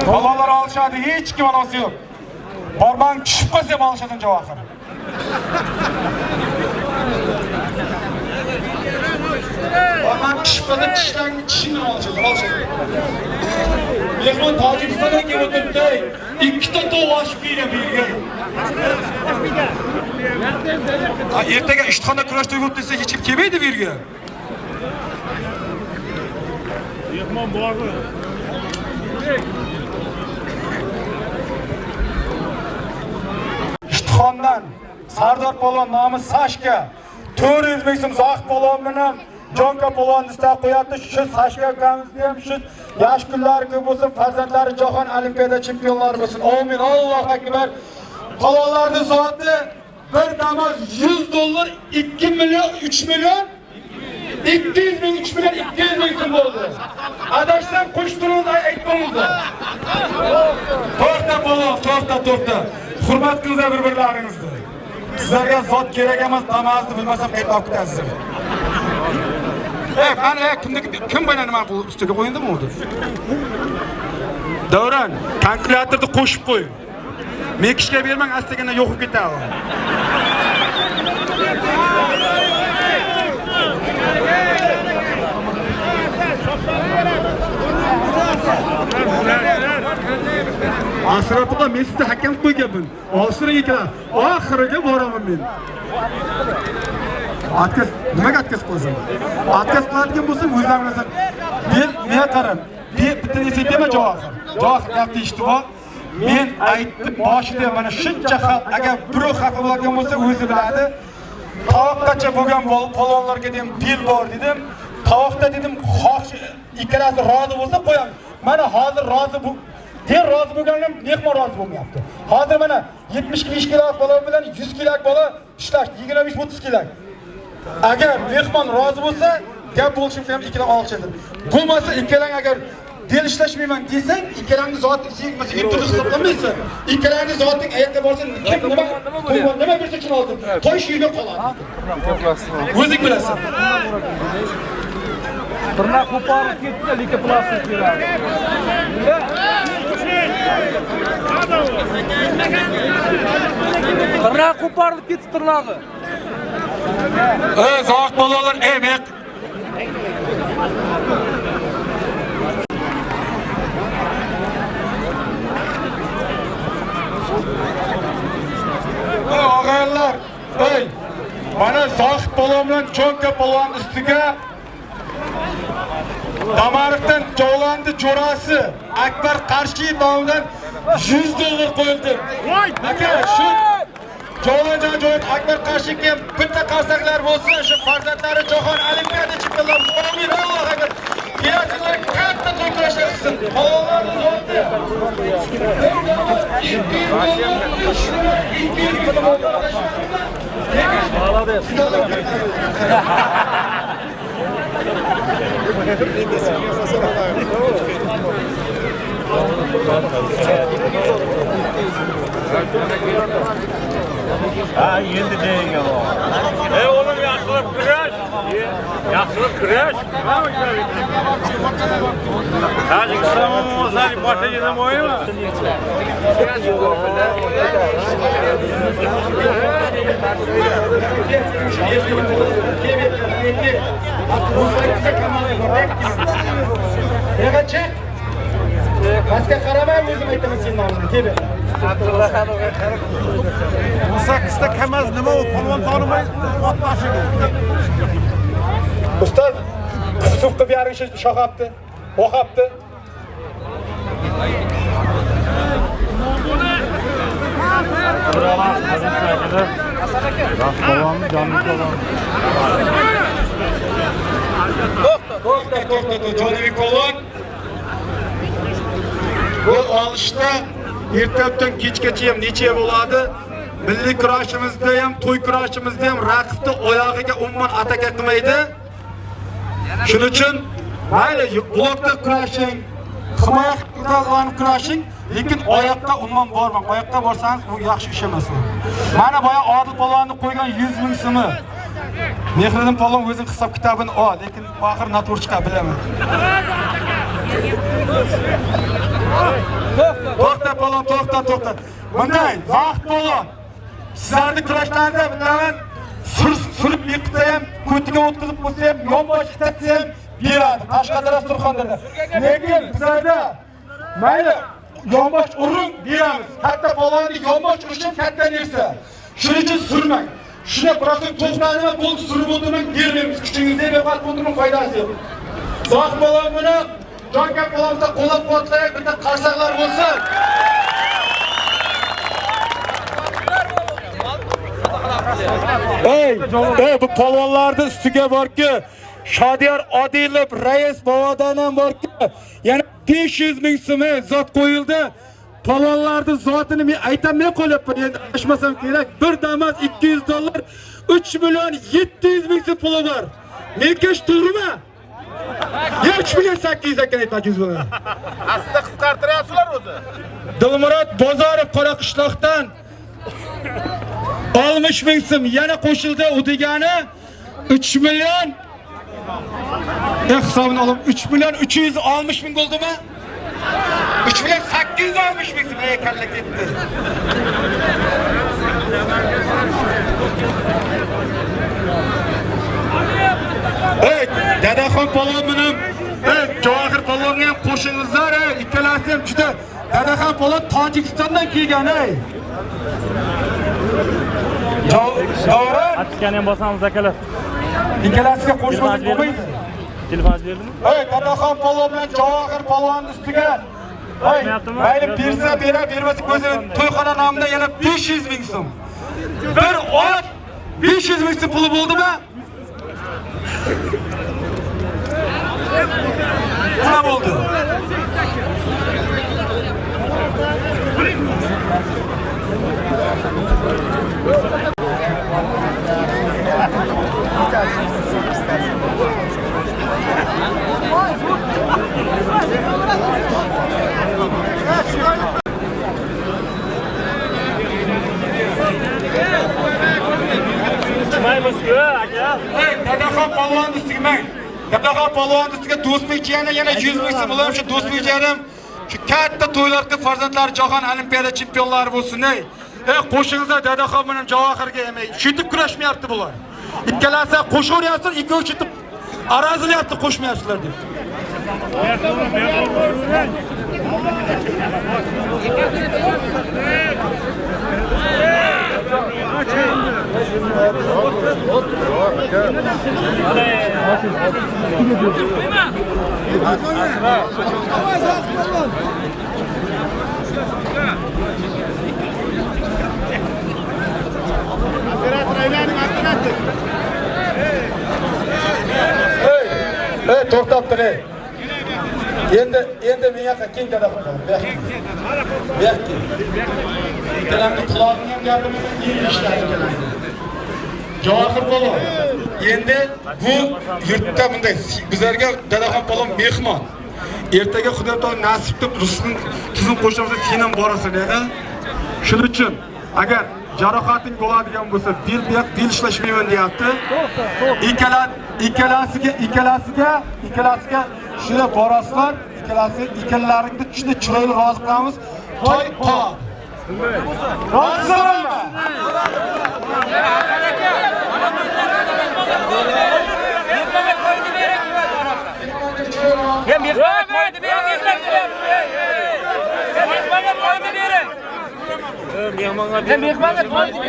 Balonlar olishadi, hech kim ma'nosi yo'q. Bormang tushib qolsa ham olishasan Javohir. Bormang tushib qolsa tishingni olishasan. Mehmon Tojikistondan kelib o'tiribdi. Ikkita to'g'ash berib bergan. Ertaga ishtixonda kurash to'y bo'lib desa hech kim kelmaydi bu yerga. Mehmon bormi? İştixondan Sardor polon nomi Sashka 400 ming so'm Zohid polon bilan Jonka polonni istab qo'yapti. Shu Sashka akamizni ham shu yosh kunlari ko'p bo'lsin, farzandlari jahon olimpiada chempionlari bo'lsin. Amin. Allohu akbar. Polonlarni zoti bir damas $100, 2 million, 3 million 200 ming, 3 million 200 ming so'm bo'ldi. Adashsam qo'shtiruvni aytmangizlar. To'xta polon, to'xta. Hurmat qilinglar bir-birlaringizni. Sizlarga zot kerak emas, namozni bilmasam qaytib olib ketasiz. Qani kim bilan nima bu ustiga qo'yindimi o'zi? Davron, kalkulyatorni qo'shib qo'y. Mekishga bermang, astagina yo'qib ketadi. Asratullah men sizga hakam qo'yganman. Olshiring ekan. Oxiriga boraman men. Atkaz, nimaga atkaz qo'ysan? Atkaz qiladigan bo'lsa, o'zlaring bilasan. Men qarab, bitta desa dema javob. Javob gapni eshitib men aytdim boshida mana shuncha xalq agar birov xafa bo'lgan bo'lsa o'zi biladi. Tovoqgacha bo'lgan polvonlarga dedim pil bor dedim. Tovoqda dedim xoh ikkalasi rozi bo'lsa qo'yamiz. Mana hozir rozi bu Ter rozi bo'lganlar mehmon rozi bo'lmayapti. Hozir mana 75 kg bola bilan 100 kg bola ishlash 25-30 kg. Agar mehmon rozi bo'lsa, gap bo'lishim ham ikkidan olishadi. Bo'lmasa ikkalang agar del ishlashmayman desang, ikkalangni zoti segmasa yutib hisoblamaysan. Ikkalangni zoting ayaqqa borsa, kim nima bersa shuni oldim. To'y shuyga qoladi. O'zing bilasan. Tırnak koparıp gitti, like plastik kiradi. Tırnak koparıp gitti tırnağı. Zoq bolalar emek. Og'aylar, ey, mana zoq bola bilan cho'nka polvon ustiga Damarıqdan Jovlandi jo'rasi Akbar Qarshiyev nomidan $100 qo'yildi. Aka, shu Jovlanjon jo'yat Akbar Qarshiyevga bitta qarsaklar bo'lsa, shu farzandlari Jahon Olimpiada chempionlari amin Alloh akbar. Kelajaklar katta to'ylar qilsin. Polvonlarni zoti. Ha, endi deyinga bor. Ey oğlum yaxshilab kurash. Yaxshilab kurash. Tojikiston o'zlari boshlaydigan o'yinmi? Yig'achak. Pastga qaramay o'zim aytaman sen nomini. Kebe. Bu 8ta kamaz nima u polvon tanimay otlashiga. Ustoz, sufqa bir yarim shoqapti. O'qapti. To'xta, Jonibek polvon. Bu olishda ertalabdan kechgacha ham necha bo'ladi? Milliy kurashimizda ham, to'y kurashimizda ham raqibni oyog'iga umuman ataka qilmaydi. Shuning uchun mayli blokda kurashing, himoyadan kurashing, lekin oyoqqa umuman bormang. Oyoqqa borsangiz bu yaxshi ish emas. Mana boya Odil polvonni qo'ygan 100 ming so'mi. Mehriddin polvon o'zining hisob kitobini ol, lekin oxir naturchika bilaman. To'xta polvon, to'xta. Bunday vaqt polvon. Sizlarni kurashlarda bilaman, surib yiqitsa ham, ko'tiga o'tkazib qo'ysa ham, yonbosh itatsa ham beradi. Tashqi taraf Surxondaryoda. Lekin bizlarda mayli yonbosh uring beramiz. Katta polvonni yonbosh urishim katta narsa. Shuning uchun surmang. Shuna prosta to'xtanima bo'ldi, surib o'tirmang, bermaymiz. Kuchingizni beqat o'tirmang, foydasi yo'q. Zoq polvon buni Jonka polvonda qo'llab-quvvatlaylik, bitta qarsaklar bo'lsin. Ey, bu polvonlarning ustiga borki, Shodiyor Odilov rais bovadan ham borki, yana 500 ming so'm zot qo'yildi. Polvonlarning zotini men aytamay qo'yapman, endi ashmasam kerak. Bir damas $200, 3 million 700 ming so'm puli bor. Menkish to'g'rimi? 3 million 800 ekan aytmoqchiz buni. Asta qisqartirasizlar o'zi. Dilmurod Bozorov Qoraqishloqdan 60 ming so'm yana qo'shildi. U degani 3 million hisobini olim 3 million 360 ming bo'ldimi? 3 million 860 ming so'm kalla ketdi. Ey, Dadaxon polvon bilan Javohir polvonga ham qo'shingizlar, ikkalasi ham juda Dadaxon polvon Tojikistondan kelgan, ey. To'g'ri? Atkani ham bosamiz akalar. Ikkalasiga qo'shmasak bo'lmaydi. Telefon berdimi? Ey, Dadaxon polvon bilan Javohir polvon ustiga mayli bersa bermasa ko'zi to'yxona nomida yana 500 ming so'm. Bir ot 500 ming so'm puli bo'ldimi? Nima bo'ldi? Dadaxon polvon ustiga mang. Dadaxon polvon ustiga do'stlik yana 100 ming so'm. Ular shu do'stlik jarim shu katta to'ylarda farzandlari jahon olimpiada chempionlari bo'lsin, ey. Qo'shingizlar Dadaxon bilan Javohirga emay. Shitib kurashmayapti bular. Ikkalasi qo'shaveryapti, ikkovi shitib arazilyapti, qo'shmayapsizlar deb. Ey, to'xtab tur, ey. Endi menga keng Dadaxon. Berki. Kalamni quloqni ham gapirmay, endi ishlari keladi. Javohir polvon, endi bu yurtda bunday bizlarga Dadaxon polvon mehmon. Ertaga Xudo taolo nasib qilib Rusning tuzum qo'shimcha sen ham borasan, edi. Shuning uchun agar jarohating bo'ladigan bo'lsa, dil ishlashmayman deyapti. Ikkalasiga shuna borasizlar, ikkalaringni juda chiroyli rozi qilamiz. To'y qoladi. Rozisizlarmi? Mehmonga to'yni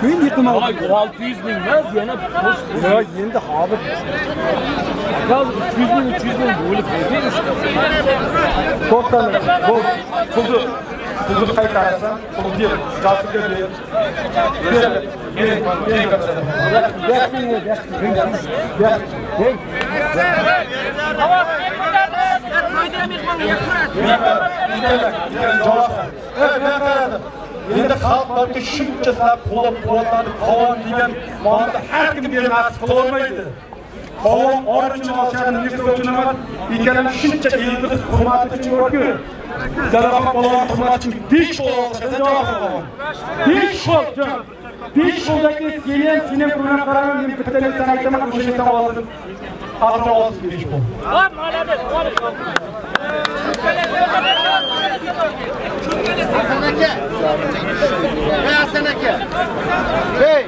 Kun yıkılmadı. 600 bin emas, yana boş. Ya endi hozir. Hozir 300 bin bo'lib beramiz. To'xtanglar. Pulni qaytarasan, pulni jasiga ber. Endi xalqlarga shuncha sizlar qo'llab-quvvatladi, qovon degan ma'noda har kim berib nasib qila olmaydi. Qovon orinchi ochani nefsi uchun emas, ikkalani shuncha elni hurmati uchun borku. Dadaxon polvon hurmati uchun 5 qo'l olsa, Javohir polvon. 5 qo'l. 5 qo'ldagi sinem pulini qaraman, men bitta narsa aytaman, o'sha olsin. Hozir olsin 5 qo'l. Hop, malades, Hasan aka. Hasan aka. Hey.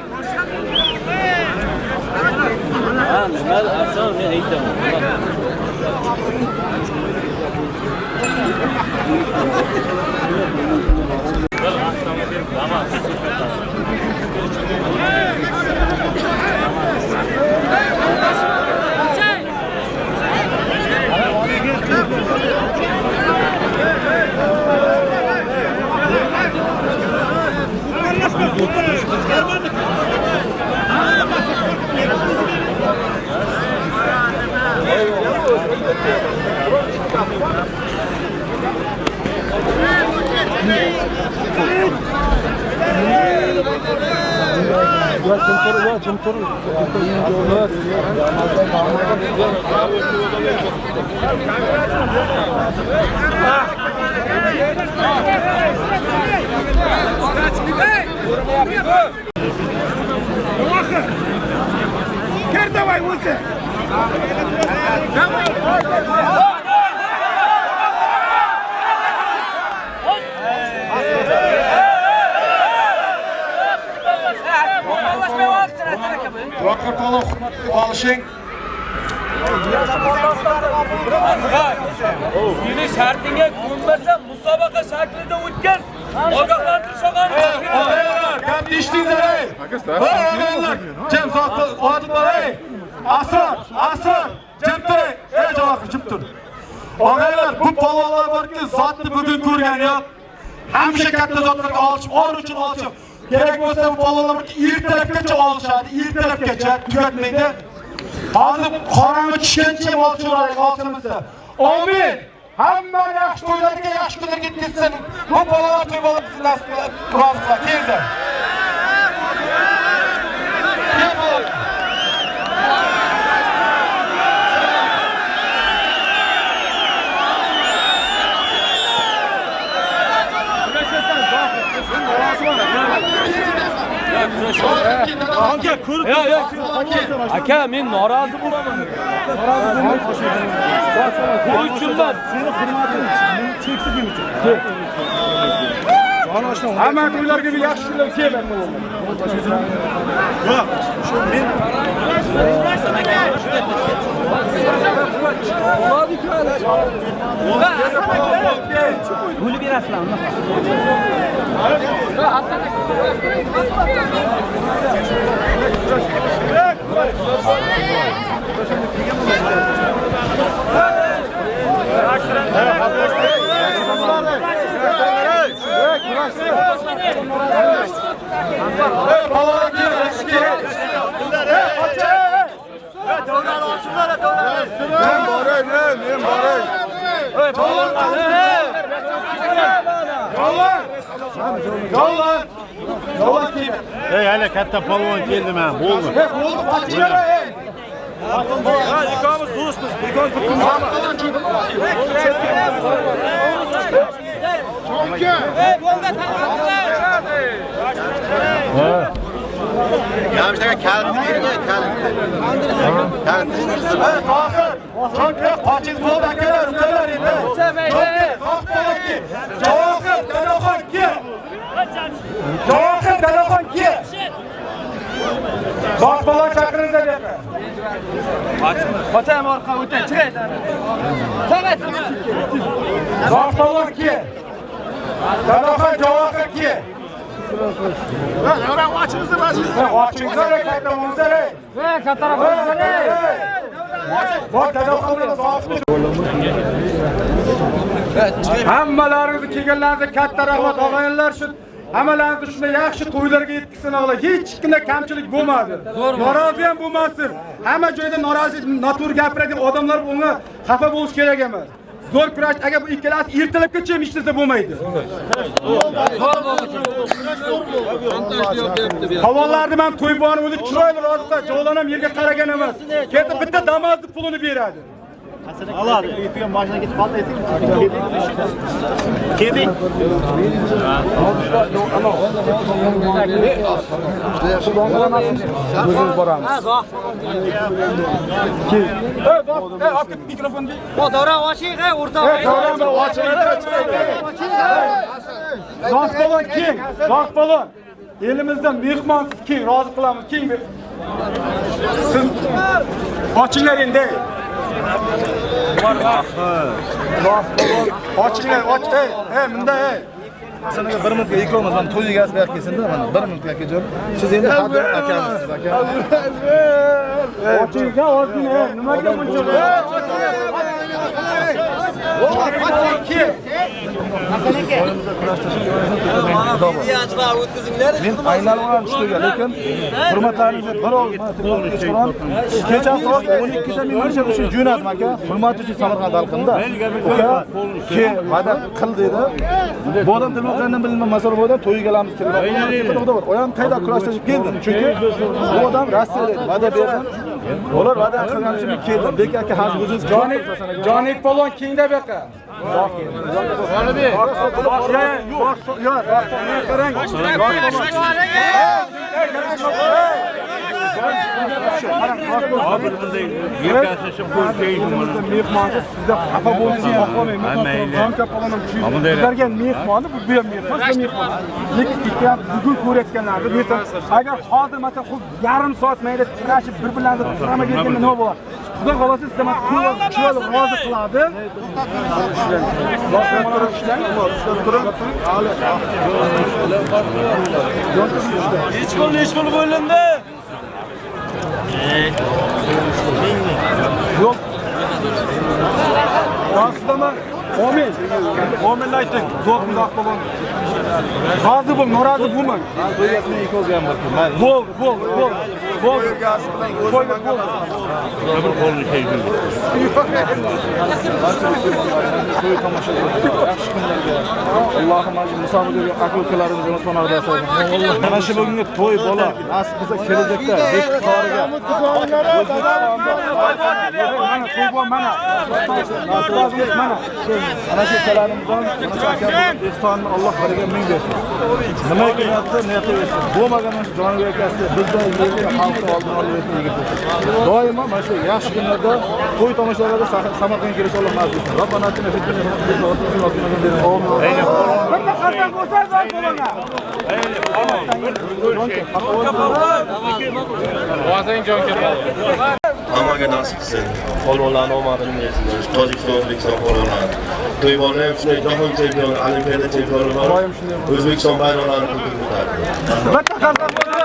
Nima asal men aytaman. Давай, Узи! Vakır polo alışın. Yine şartına ko'nmasa musobaqa shaklida o'tkaz. Ogohlantirish olgan. Og'aylar, gapni eshitdingizlar ey. Og'aylar, jam odillar ey. Asr, jam turing. Ey javob jim tur. Og'aylar, bu polvonlar borki, zotni bugun ko'rgan yo'q. Hamisha katta zotlarga olishib olishib. Kerak bo'lsa bu polvonlar ertalabgacha olishadi, ertalabgacha tugatmaydi. Hozir qorong'i tushgancha olishamiz. Amin. Hamma yaxshi to'ylarga yaxshi kunlarga yetkazsin. Bu bolalar to'y bo'lib bizni nasib rozi qiladi. Kelinglar. Aka, men norozi bo'laman. Bu uchunlar seni hurmating uchun, cheksiz men uchun. Hamma to'ylarga yaxshi kunlar keladi. Yo'q, shu men Bo'lib berasizlarmi? Ey hele katta palvon keldi men. Bo'ldi. Bo'ldi, qochinglar ey. ikkomiz do'stmiz. Ikkomiz bir kun Yamishdaga kalit bergan, kalit. Qochingiz bo'ldi akalar, ukalar endi. Javob Dadaxon kel. Javob Dadaxon kel. Zoq bola chaqiringlar deb. Qocham orqa o'tdan chiqaydi. Zoq bola kel. Dadaxon javob kel. Yo'q, ochingizda basiz. Ochingizlar qayta bo'lsa ey. Kattaroq Bak Dadaxonlar zoqni. Hammalaringizni kelganlaringizga katta rahmat og'aylar. Shu hammalaringizni shunday yaxshi to'ylarga yetkazsin og'aylar. Hech qanday kamchilik bo'lmadi. Norozi ham bo'lmasin. Hamma joyda norozi, noto'g'ri gapiradigan odamlar bunga xafa bo'lish kerak emas. Zo'r kurash, agar bu ikkalasi ertalabgacha ham ishlasa bo'lmaydi. Havonlarni men to'yborni o'zi chiroyli roziqda, Javlon ham yerga qaragan emas. Ketib bitta damozni pulini beradi. Aladi, ipiga mashina ketib qoldi, keting. O'zimiz boramiz. Ey, olib mikrofonni. Davron oching, o'rtoq. Davron oching. Zoq polon keng, zoq polon. Elimizdan mehmonsiz keng, rozi qilamiz, keng. Siz ochinglar endi. Ochinglar, och, ey, munda ey. Sanaga 1 minutga ikkovimiz mana to'y egasi berib kelsin-da, mana 1 minutga akajon. Siz endi haddi akamisiz aka. Ochinglar, ochinglar, nimaga buncha? Men aylanib ham tushdiga, lekin hurmatlaringizni birov kechqurun kechasi soat 12 da men o'sha uchun jo'nadim aka. Hurmat uchun Samarqand xalqimda. Aka, kel, va'da qil dedi. Bu odam tilmoqlardan bilmam masala bo'ldi, to'y kelamiz telefon. O ham qayda kurashlashib keldim. Chunki bu odam Rossiyada va'da berdi. Ular va'da qilgani uchun men keldim. Bek aka hozir o'zingiz Jonik polon kengda bu yoqqa. Abi bunday yekashishib ko'rishaydi buni. Mehmonsiz sizda xafa bo'lishni xohlamayman. Sizlarga mehmonni bu ham mehmon. Lekin ikkiyam bugun ko'rayotganlarni desam, agar hozir masalan yarim soat mayli tirashib bir-birlarini turama ketganda nima bo'ladi? Xudo xolasa sizlar chiroyli rozi qiladi. Hech pul bo'lindi. Yo'q. Rostmi? Omin. Omin ayting. Zo'rni aqlon. Rozi bo'l, norozi bo'lmang. Bo'l. Bir qo'lni keydi. To'y tomoshalar, yaxshi kunlarga. Allohim mana musobaqa aka-ukalarimiz Yunusxonada yasaydi. Mana shu bugungi to'y bola, nasib qilsa kelajakda bekoriga. Mana to'y mana. Mana shu kalarimizdan ehsonni Alloh bariga ming bersin. Nima qilyapti, niyati bersin. Bo'lmagan joniga akasi bizda yerga xalqni oldin olib yigit. Doimo mana shu yaxshi kunlarda to'y tomoshalarda Samarqandga kelish Alloh nasib etsin. Robbana atina fid dunya hasanatan va qina azoban nar. Bitta qadam bo'lsa zo'r bo'ladi. Hammaga nasib qilsin. Polvonlarning omadini bersin. Tojikiston, O'zbekiston polvonlari. To'yvorlar ham shunday jahon chempioni, olimpiada chempioni bor. O'zbekiston bayroqlarini ko'tarib o'tadi. Bitta qadam bo'lsa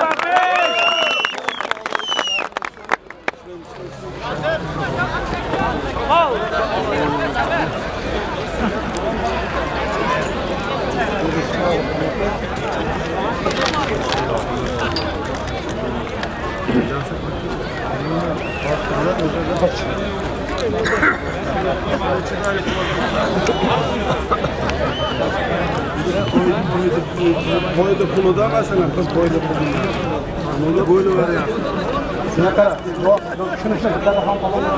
To'yda pulida masalan, biz to'yda pulida. Nega bo'yli beryapsiz? shuna qara. Shuni bitta ham qoladi.